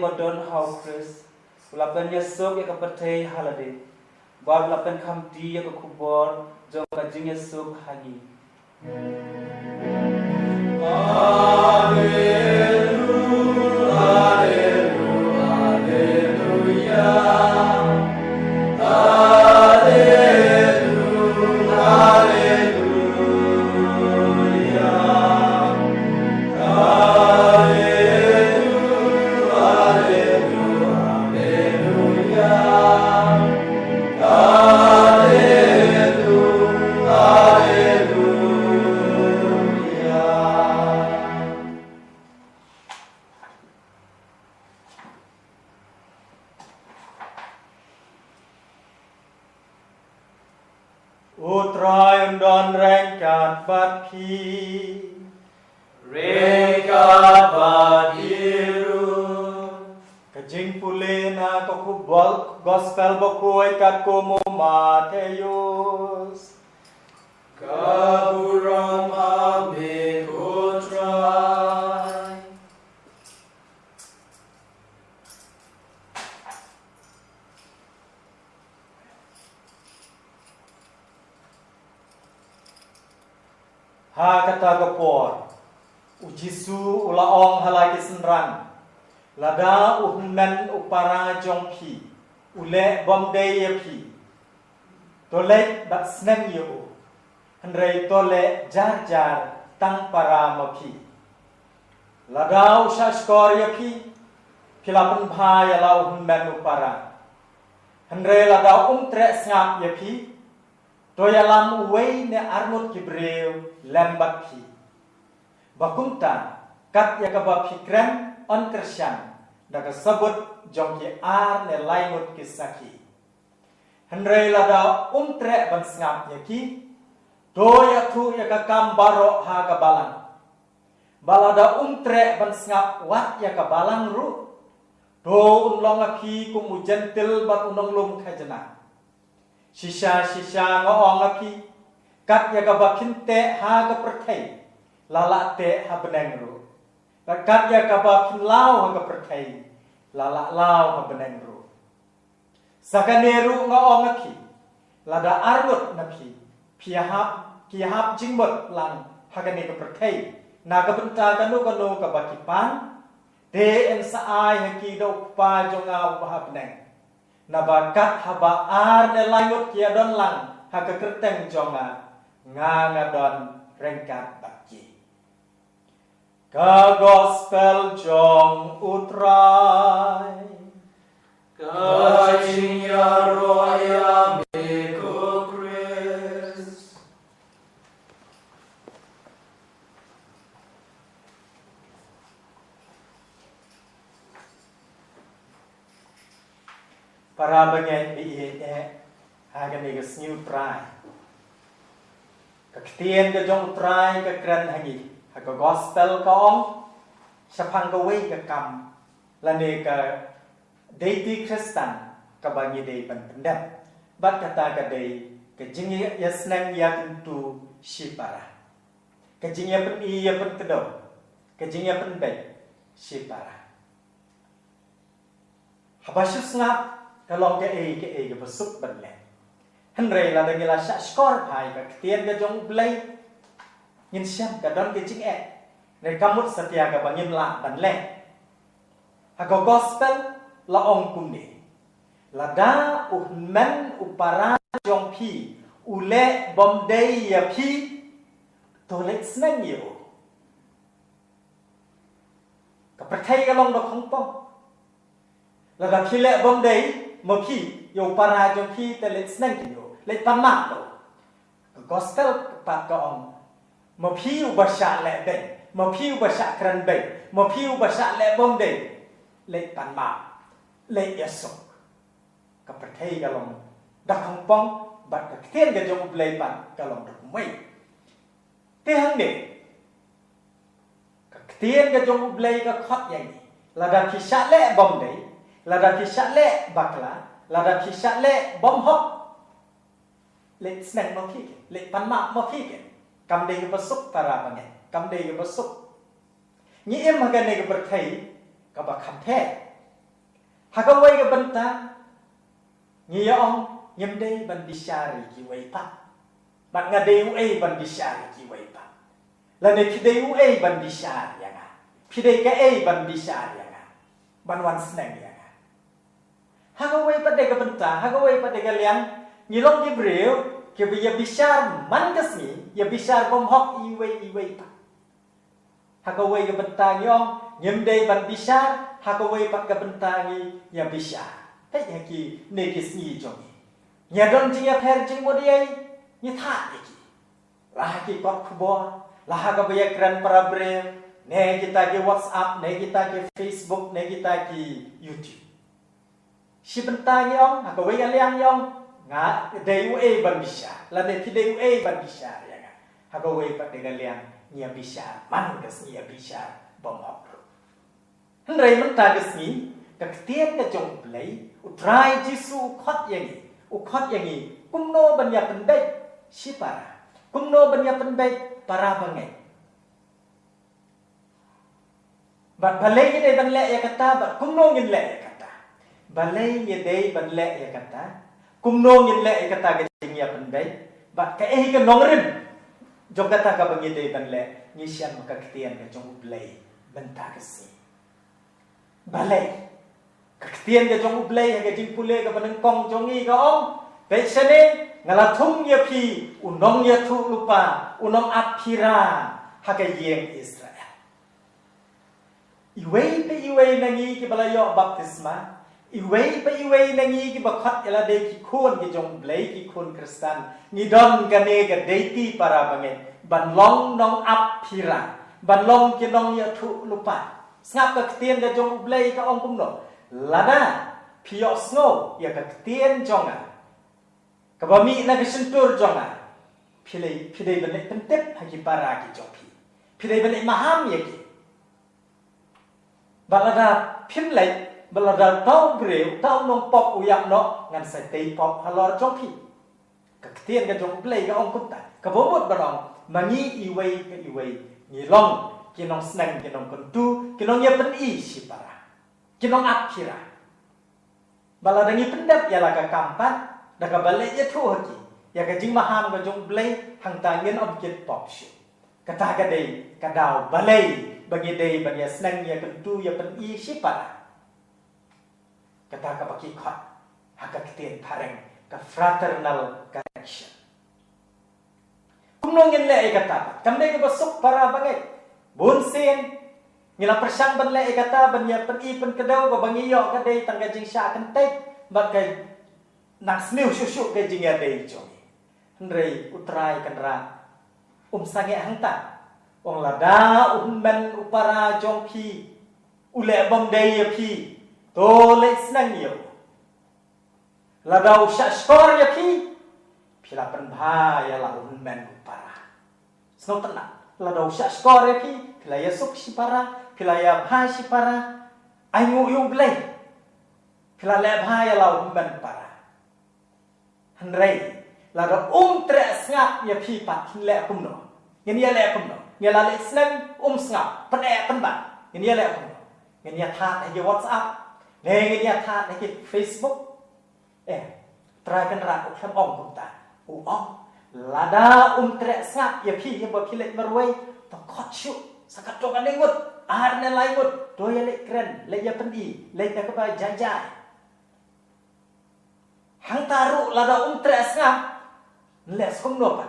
bodon how Chris lapen Yesuk ya kapatay holiday bab lapen khamti ya kubor jong kajing Yesuk hagi Utrai undon rengkat batki Rengkat batiru Kajing pulena kokubol gospel bokoi kat komo Mateus Kaburam amik utrai Ha kata gopor Ujisu ulaong halagi senran Lada uhmen upara jongpi Ule bomdei yapi Tolek bat seneng yo Hendrai tolek jar tang para mapi Lada usha skor yapi Pilapan bhaya la uhmen upara Hendrai lada trek ngap yapi Toya lam uwei ne armut kibreu lembat pi. Bakunta kat yakaba pikran on kersyan daga sabut jongki ar ne laimut kisaki. Hendrai lada trek ban sngap yaki toya tu yakakam barok ha kabalang. Balada trek ban sngap wat yakabalang ru. Do unlong aki kumujentil bat unong lum kajana. Shisha ngaong api kat ya kabakin te ha ka perthai lala te ha beneng ru kat ya kabakin lau ha ka perthai lala lau ha beneng ru sakaneru ngaong api lada arut napi pihap jingmot lang ha ka ne ka perthai na ka benta kanu ka bakipan te en saai ha ki do pa jonga ha beneng Nabakat haba ar ne langut kia don lang haka kerteng jonga nga don rengkat baki. Ka gospel jong utrai Ka chinya roya miku Chris Para bangay biye haga ni new try. Kaktian ka jong try ka kran hangi. Haga gospel ka ong sapang ka way ka kam. Lani ka deity Kristan ka bangi day pandem. Bat kata ka day ka jingi yasnang yakin tu shipara. Ka jingi pen iya pen kedo. Ka jingi pen bay shipara. Habasyus ngap kalong ke besuk benle. Henry la dengila syak skor pai ka ketian ka jong blai. Ngin syam ka don ke jing Nei kamut setia ka bangin la benle. Hago gospel la ong kumne. Lada men upara jong pi ule bomdei ya pi tolek sneng yo. Ka perthai ka long do khong pong. Lada khile bomdei Moki, yung para yung kita let's nang yo, let pamak lo. Gospel pat kaong, mopi ubasya le day, mopi ubasya kran bay, mopi ubasya le bom day, let pamak, let yasok. Kapertay galong, dakang pong, bat kakten ga yung ublay pan galong dakumay. Tehang de, kakten ga yung ublay ka khot yang ni, lada kisya le bom day. Lada kisah le bakla, lada kisah le bom hop, le sneng mau kiken, le panmak mau kiken, kam dei besuk para bangai, kam dei besuk. Ni em hagan dei berkai, kabak kampe, Hakawai ke benta ngiyong nyemdei ban bisyari ki wai pa. Bat ngadei uai ban bisyari ki wai pa. Lane pidei uai ban bisyari yang a. Pidei ke ban bisyari yang a. Ban wan seneng yang a. Hakawai pada ke benta, hakawai pada ke liang ngilong Jibril ke biya bisyar man kasmi, ya bisyar bomhok iwai pa. Hakawai ke benta ngiyong nyemdei ban bisyar, hakawai pat ke benta ngi ya bisyar. Hei ki nekis ngi jongi. Nyadon jia per jing modiai ni tha iki. Lah ki kot kubo, lah ka biya kran para brev, ne kita ke WhatsApp, ne kita ke Facebook, ne kita ke YouTube. Si benta ngiyong hakawai ke liang yong nga deu ban bisyar. La ne pideu ban bisyar ya nga. Hakawai pat dengan liang nya bisyar, man kas nya bisyar bomhok. Hendrai menta kesni kaktian ke jong play utrai jisu khot yangi ukhot yangi kumno banya pendai sipara kumno banya pendai para bangai bat balai ni ban le ya kata bat kumno ngin le ya kata balai ni dei ban le ya kata kumno ngin le ya kata ke jingya pendai bat ka ke nongrim jong kata ka bangi dei ban le ni sian maka kaktian ke jong play benta kesni balai kaktian ke jong ublay ke jing pule ke penengkong jongi ke om besane ngalathum ya pi unong ya thu lupa unong aphira hake yeng Israel iwei nangi ki balayo baptisma iwei nangi ki bakhat ela de ki khon ki jong ublay ki khon Kristen ni don kane ke deiti para bangen banlong nong aphira banlong ki nong ya thu lupa ngap kaktian ke jong ublay ke om kumno lada piyok snow ya kaktian jonga kabami na kesentur jonga pilai benek pentep hagi para ki jopi pilai benek maham ya ki balada pimlai balada tau breu tau nong pop uyak no ngan sai tei pop halor jopi kaktian ke jong ublay ke om kumta kabomot barong mangi iwei ke iwei ngilong kinong seneng kinong kentu kinong ya peni si para kinong akhira baladangi pendap ya laga kampat daga balik ya tu haki ya ka jing maham ka jong blay hang tangin objek pop shi kata ka dei kadau balai bagi dei bagi seneng ya kentu ya peni si para kata ka baki khat haka kiten pareng ka fraternal connection kumnong ngin le kata kamdai ka basuk para bangai bunsin ngila persang ban le kata ban ya pen kedau ko bangi yo ka dei tangga jing sha kan tai bat kai nak sniu shu ke jing ya dei jong hendrei utrai kan ra sange hangta ong lada men upara jong pi ule bom dei ya pi to le snang yo lada usha skor ya pi pila pen bha ya la men upara sno tena lada usha skor ya pi pila ya suk si para pila ya bha si para aingu yung blay pila le bha ya la men para hendrei lada tre snap ya pi pat le kumno ngin ya le kumno ngela le snap snap pen pen ba ngin ya le kumno ngin ya tha ya WhatsApp le ngin ya tha ya Facebook try kan ra ko tham ong kumta lada tre snap ya pi ya ba pi le marwai to khot shu sakat to kan ngut ar ne lai ngut do ya le kren le ya pen i le ta ka ba jai jai hang taru lada tre snap le song no pa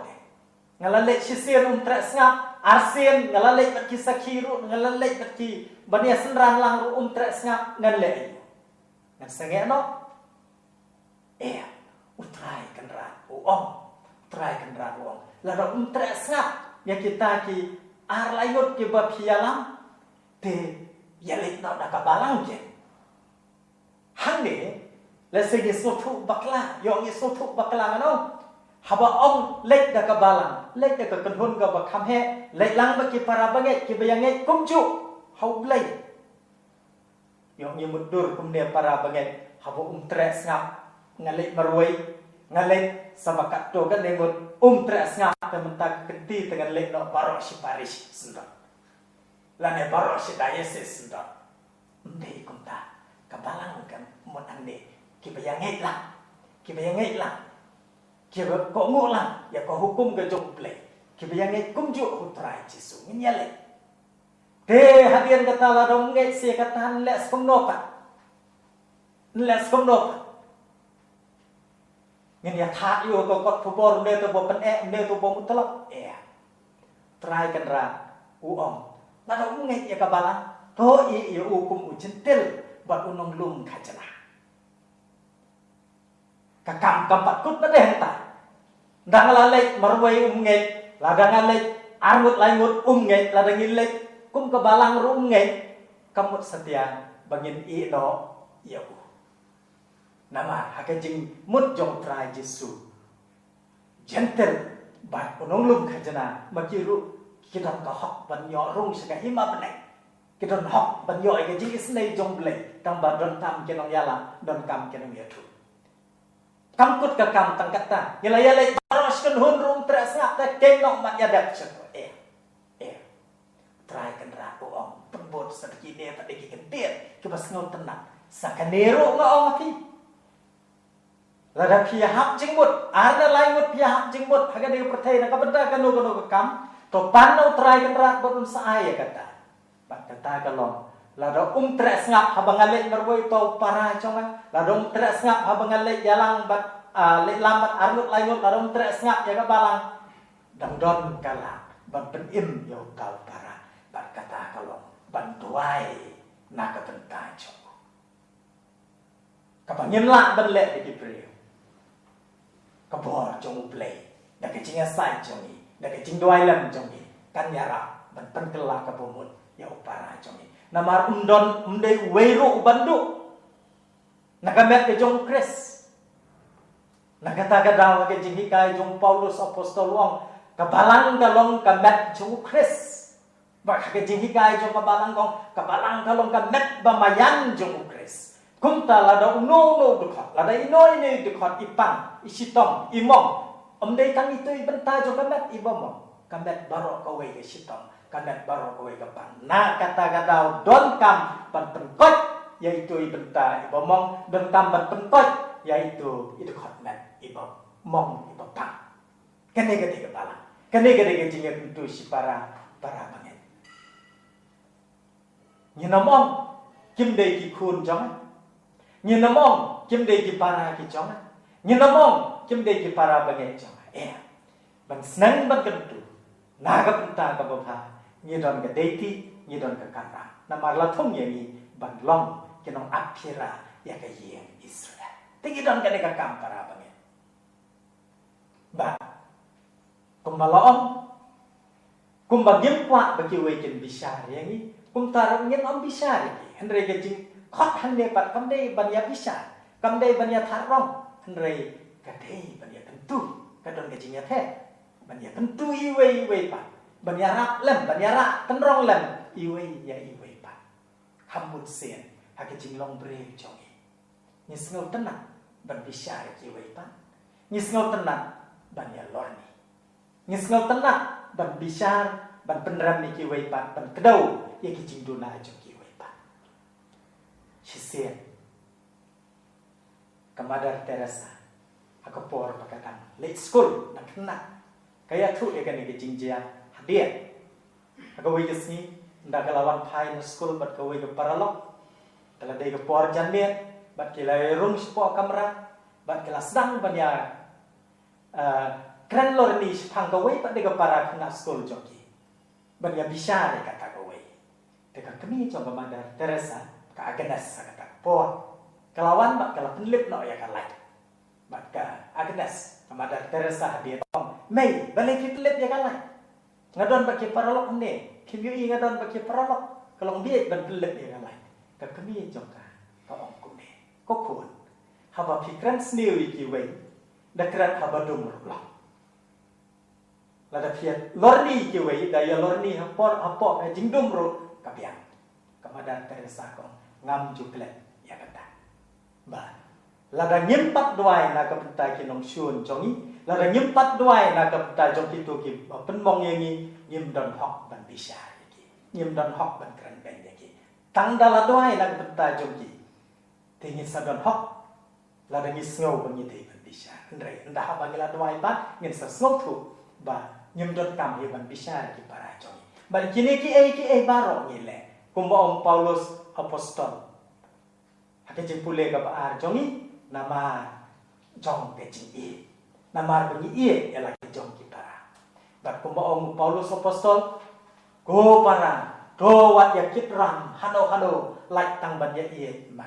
ngala le sisien tre snap arsen ngala le bat ki sakiru ngala le bat ki bania senran lang ru tre snap ngan le ngan sange no utrai kan ra try kan ra lada tre snap ya kita ki ar lainut ke ba pialam te yalik na da kabalang je hang ne le se ye sotu bakla yo ye sotu bakla no haba ong lek da kabalang lek da ka kanhun ka ba kham he lek lang ba ki para banget ki bayanget kumju hau blai yo ye mudur kumne para banget haba tre snap ngalek marwai ngalek sama kat to kan nengut tre snap ta mentak keti dengan lek no barok si paris senda lane barok si dayese senda ndei kumta kabalang kan mon ande ki bayangit lah ki ko ngulang ya ko hukum ke jong play ki bayangit kumju hutrai Jesu nyale te hadian kata la dong ngai se kata les komnopa ngin ya tha yo ko kot phobor ne to bo pen ne to bo mutlak try kan ra uong la dong ngai ya kabalang to i hukum ujentil bat unong lum kajana kakam kampat kut na dehta dang la lek marwai ngai la dang lek armut laingut ngai la dang lek kum kabalang rum ngai kamut setia bangin i do ya nama hakajing mut jong try Jesu gentle bat unong lum kajana makiru kidon ka hok ban yo rung saka hima banai kidon hok ban yo ke jing isnei jong blai tang ba don tam kenong yala don kam kenong yatu kam kut ka kam tang kata yala baros kan hun rum tres ngap ta kenong mat yadak chat try kan ra ko ong pembot sedeki ne pa deki kentir ke bas ngau tenang sakanero ngau ati lada pia hap jingmut arda laingut pia hap jingmut haga de perthai na ka benda kan no ka kam to panau try kan ra bot saaya kata bat kata kalong lada tres ngap habangale marwoi to para chonga lada tres ngap habangale jalang bat le lambat arnut laingut lada tres ngap ya ka balang dang don kala ban pen im yo kau para bat kata kalong bantuai na ka benda chonga kapangin la ban le di priu kabor jong play da ke jinga sai jong ni da ke jing doi lam jong ni kan yara ban pen kala ka bomut ya upara jong ni namar undon umdei weiro bandu nagamet ke jong Kris nagata gadaw ke jing hikai jong Paulus apostol wong kabalang kalong kamet jong Kris ba ke jing hikai jong kabalang kalong kamet bamayan jong Kris kumta lada uno dekhat lada ino ini dekhat ipang isitom imom umdei tang itu ibenta jong kamet ibom kamet barok kawai ke sitom kamet barok kawai ke pan na kata gadau don kam ban penkot yaitu ibenta ibomong don kam ban penkot yaitu idekhat met ibomong ibopang kene gede kepala kene gede jinga pintu si para banget nyinomong kim dei ki kun jong nyinomong kim dei ki para ki jong nyinomong kim dei ki para banget jong ban senang ban kentu naga penta ka bapa nyidon ka deiti nyidon ka kara namar la thong yemi ban long kinong aphira ya ka yeng Israel tingidon ka ka kam para banget ba kumbalaom kumbagim kwa bagi wekin bisar yangi kumtarang ngin om bisar ki henre ka jing khot hande pat kamde ban ya bisar kamde ban ya tharong henre ka dei ban ya tentu kadon ka jing ya the ban ya tentu iwe pa ban ya rap lem ban ya ra tenrong lem iwe pa hambut sen hake jing long bre jongi ni sngo tenang ban bisar ki iwe pa ni sngo tenang ban ya lorni ni sngo tenang ban bisar ban penram ni ki iwe pa ban kedau ya ki jing duna jongi iwe pa sisen kamadar Teresa akapor pakatan late school nak kena kaya tu ya kan ke jingjia hadir agawai gesni nda kalawan pai na school bat kawai ke paralok kala dei ke por jandian bat kila room spo kamera bat kila sedang banya kran lor ni pang kawai bat dei ke para kena school joki banya bisa de kata kawai dekat kami coba madar Teresa ka Agnes kata por kalawan bat kala penlip no ya kalai bat ka Agnes madar Teresa hadir Mei, balik fitlip ya kalah. Ngadon bagi paralok ni, kimui ngadon bagi paralok. Kalau biak ban pelip ya kalah. Ka kami jongka, ka ongku ni. Kokun, haba pikran sendiri kiwei, dakrat haba dumur lah. Lada fiat lorni kiwei, daya lorni hapok jing dumru kapian. Kemadar Teresa kong ngam juklet ya kata. Ba, lada nyempat doai na kapenta kinong syun jongi. Lada nyempat doai na kapta jong kitu ki penmong yangi nyim don hok ban bisa ki nyim don hok ban kran ben ki tang dala doai na kapta jong ki tinggi sadon hok la dangi snow bangi te ban bisa ndre nda ba gila dwai pa ngin sa snow thu ba nyum dot kam he ban bisa ki para jong ba kini ki e baro ni le kumba om Paulus apostol hake jempule ka ba ar jongi nama jong pe jing e nama bangi e ya la ki jong ki para ba kumba om Paulus apostol go para do wat ya kit ram hano like tang ban ya e ma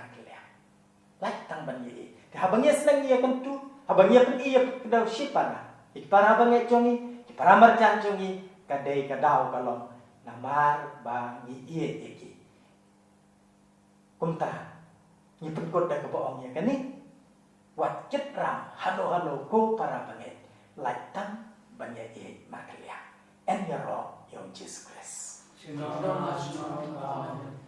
like tang ban ye te habangye senang ye kan tu habangye pen iya kedau sipana ikpara habangye jongi ikpara marjan jongi kadai kadau kalong namar bangi ye eki kumta ni pen kod da keboong ye kan ni wat ket ram hano ko para banget like tang ban ye e makalia en ya ro yo Jesus Christ. Amen.